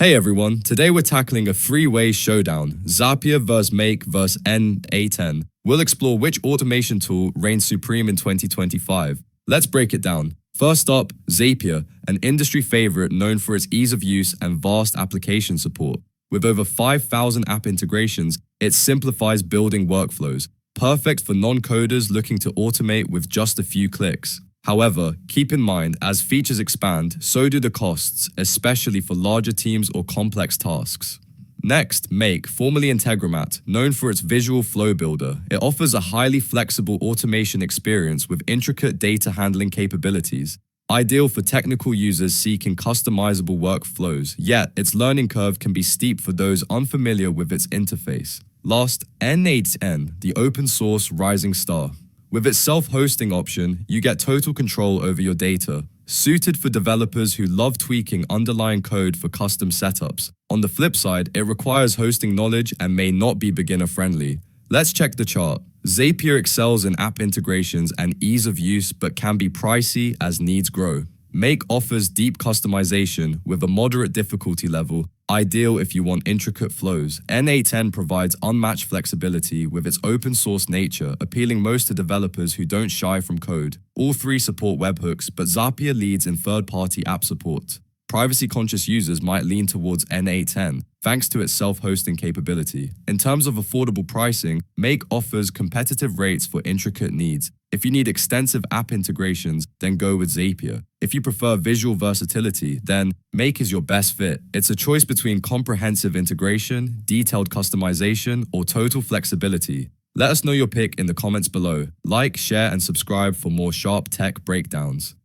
Hey everyone, today we're tackling a three-way showdown, Zapier vs Make vs n8n. We'll explore which automation tool reigns supreme in 2025. Let's break it down. First up, Zapier, an industry favorite known for its ease of use and vast application support. With over 5,000 app integrations, it simplifies building workflows, perfect for non-coders looking to automate with just a few clicks. However, keep in mind, as features expand, so do the costs, especially for larger teams or complex tasks. Next, Make, formerly Integromat, known for its visual flow builder. It offers a highly flexible automation experience with intricate data handling capabilities, ideal for technical users seeking customizable workflows, yet its learning curve can be steep for those unfamiliar with its interface. Last, n8n, the open source rising star. With its self-hosting option, you get total control over your data, suited for developers who love tweaking underlying code for custom setups. On the flip side, it requires hosting knowledge and may not be beginner-friendly. Let's check the chart. Zapier excels in app integrations and ease of use but can be pricey as needs grow. Make offers deep customization with a moderate difficulty level, ideal if you want intricate flows. n8n provides unmatched flexibility with its open source nature, appealing most to developers who don't shy from code. All three support webhooks, but Zapier leads in third-party app support. Privacy-conscious users might lean towards n8n, thanks to its self-hosting capability. In terms of affordable pricing, Make offers competitive rates for intricate needs. If you need extensive app integrations, then go with Zapier. If you prefer visual versatility, then Make is your best fit. It's a choice between comprehensive integration, detailed customization, or total flexibility. Let us know your pick in the comments below. Like, share, and subscribe for more sharp tech breakdowns.